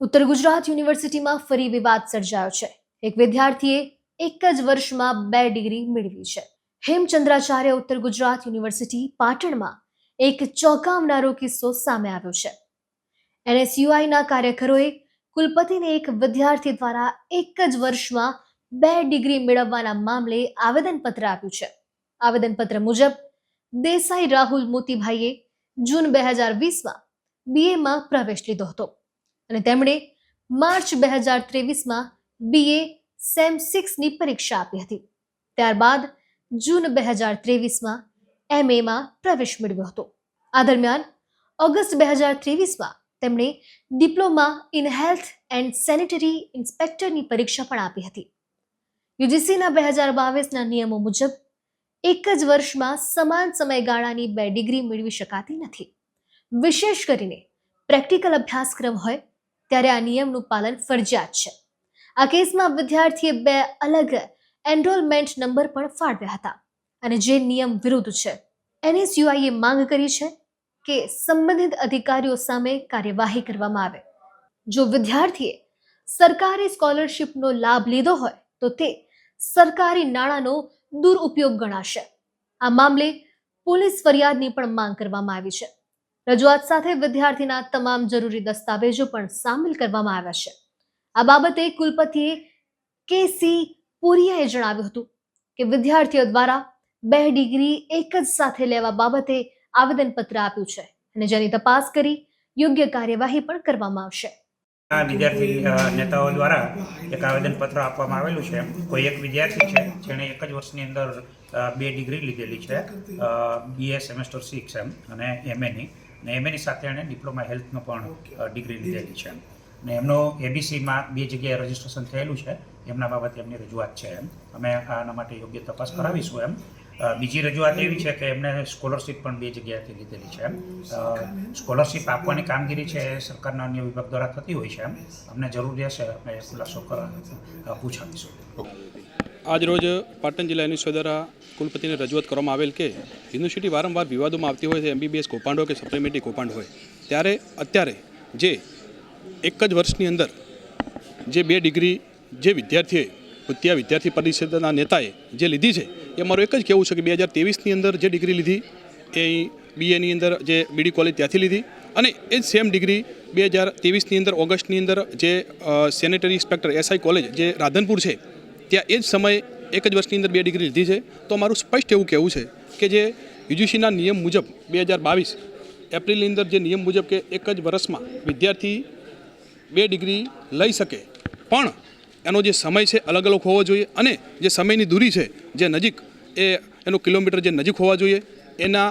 ઉત્તર ગુજરાત યુનિવર્સિટીમાં ફરી વિવાદ સર્જાયો છે। એક વિદ્યાર્થીએ એક જ વર્ષમાં 2 ડિગ્રી મેળવી છે। હેમચંદ્રાચાર્ય ઉત્તર ગુજરાત યુનિવર્સિટી પાટણમાં એક ચોંકાવનારો કિસ્સો સામે આવ્યો છે। એનએસયુઆઈના કાર્યકરોએ કુલપતિને એક વિદ્યાર્થી દ્વારા એક જ વર્ષમાં 2 ડિગ્રી મેળવવાના મામલે આવેદનપત્ર આપ્યું છે। આવેદનપત્ર મુજબ દેસાઈ રાહુલ મોતીભાઈએ જૂન 2020માં બીએમાં પ્રવેશ લીધો હતો અને તેમણે માર્ચ 2023માં બીએ સેમ 6ની પરીક્ષા આપી હતી। ત્યારબાદ જૂન 2023માં એમએમાં પ્રવેશ મેળવ્યો હતો। આ દરમિયાન ઓગસ્ટ 2023માં તેમણે diploma in health and sanitary ઇન્સ્પેક્ટરની પરીક્ષા પણ આપી હતી। યુજીસીના 2022ના નિયમો મુજબ એક જ વર્ષમાં સમાન સમયગાળાની 2 ડિગ્રી મેળવી શકાતી નથી। વિશેષ કરીને પ્રેક્ટિકલ અભ્યાસક્રમ હોય ત્યારે આ નિયમનું પાલન ફરજિયાત છે। આ કેસમાં વિદ્યાર્થીએ 2 અલગ એનરોલમેન્ટ નંબર પણ ફાળવ્યા હતા અને જે નિયમ વિરુદ્ધ છે। એનએસયુઆઈએ માંગ કરી છે કે સંબંધિત અધિકારીઓ સામે કાર્યવાહી કરવામાં આવે। જો વિદ્યાર્થીએ સરકારી સ્કોલરશિપનો લાભ લીધો હોય તો તે સરકારી નાણાંનો દુરુપયોગ ગણાશે। આ મામલે પોલીસ ફરિયાદની પણ માંગ કરવામાં આવી છે। રજૂઆત સાથે વિદ્યાર્થીના તમામ જરૂરી દસ્તાવેજો પણ સામેલ કરવામાં આવ્યા છે। આ બાબતે કુલપતિએ કેસી પુરિયાએ જણાવ્યું હતું કે વિદ્યાર્થીઓ દ્વારા 2 ડિગ્રી એક જ સાથે લેવા બાબતે આવેદનપત્ર આપ્યું છે અને જેની તપાસ કરી યોગ્ય કાર્યવાહી પણ કરવામાં આવશે। આ વિદ્યાર્થી નેતાઓ દ્વારા એક આવેદનપત્ર આપવામાં આવેલું છે। કોઈ એક વિદ્યાર્થી છે જેણે એક જ વર્ષની અંદર 2 ડિગ્રી લીધેલી છે, બીએ સેમેસ્ટર 6 અને એમએની, અને એમએની સાથે એણે ડિપ્લોમા હેલ્થનો પણ ડિગ્રી લીધેલી છે અને એમનો એબીસીમાં 2 જગ્યાએ રજીસ્ટ્રેશન થયેલું છે। એમના બાબતે એમની રજૂઆત છે। અમે આના માટે યોગ્ય તપાસ કરાવીશું। બીજી રજૂઆત એવી છે કે એમને સ્કોલરશિપ પણ 2 જગ્યાએથી લીધેલી છે। સ્કોલરશિપ આપવાની કામગીરી છે એ સરકારના અન્ય વિભાગ દ્વારા થતી હોય છે। અમને જરૂર રહેશે અમે ખુલાસો પૂછાવીશું। આજ રોજ પાટણ જિલ્લા યુનિવર્સિટી દ્વારા કુલપતિને રજૂઆત કરવામાં આવેલ કે યુનિવર્સિટી વારંવાર વિવાદોમાં આવતી હોય છે, એમબીબીએસ કૌભાંડ હોય કે સપ્લિમેન્ટરી કૌભાંડ હોય, ત્યારે અત્યારે જે એક જ વર્ષની અંદર જે 2 ડિગ્રી જે વિદ્યાર્થીએ વિદ્યાર્થી પરિષદના નેતાએ જે લીધી છે, એ મારું એક જ કહેવું છે કે 2023ની અંદર જે ડિગ્રી લીધી એ બીએની અંદર જે બીડી કોલેજ ત્યાંથી લીધી અને એ જ સેમ ડિગ્રી 2023ની અંદર ઓગસ્ટની અંદર જે સેનેટરી ઇન્સ્પેક્ટર એસઆઈ કોલેજ જે રાધનપુર છે ત્યાં એ જ સમયે એક જ વર્ષની અંદર 2 ડિગ્રી લીધી છે। તો મારું સ્પષ્ટ એવું કહેવું છે કે જે યુજીસીના નિયમ મુજબ 2022 એપ્રિલની અંદર જે નિયમ મુજબ કે એક જ વર્ષમાં વિદ્યાર્થી 2 ડિગ્રી લઈ શકે, પણ એનો જે સમય છે અલગ અલગ હોવો જોઈએ અને જે સમયની દૂરી છે જે નજીક એનો કિલોમીટર જે નજીક હોવા જોઈએ એના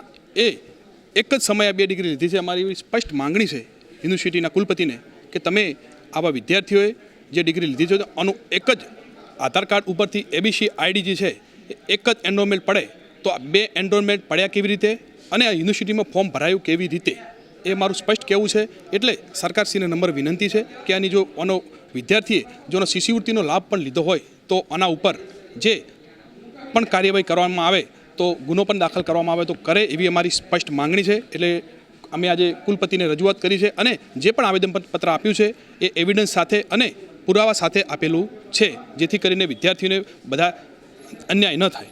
એક જ સમયે 2 ડિગ્રી લીધી છે। અમારી એવી સ્પષ્ટ માંગણી છે યુનિવર્સિટીના કુલપતિને કે તમે આવા વિદ્યાર્થીઓએ જે ડિગ્રી લીધી છે આનું એક જ આધાર કાર્ડ ઉપરથી એબીસી આઈડી જે છે એક જ એનરોલમેન્ટ પડે તો આ 2 એનરોલમેન્ટ પડ્યા કેવી રીતે અને આ યુનિવર્સિટીમાં ફોર્મ ભરાયું કેવી રીતે, એ મારું સ્પષ્ટ કહેવું છે। એટલે સરકારશ્રીને નમ્ર વિનંતી છે કે આની જો આનો વિદ્યાર્થીએ જોનો શિષ્યવૃત્તિનો લાભ પણ લીધો હોય તો આના ઉપર જે પણ કાર્યવાહી કરવામાં આવે તો ગુનો પણ દાખલ કરવામાં આવે તો કરે, એવી અમારી સ્પષ્ટ માંગણી છે। એટલે અમે આજે કુલપતિને રજૂઆત કરી છે અને જે પણ આવેદનપત્ર આપ્યું છે એ એવિડન્સ સાથે અને પુરાવા સાથે આપેલું છે, જેથી કરીને વિદ્યાર્થીઓને બધા અન્યાય ન થાય।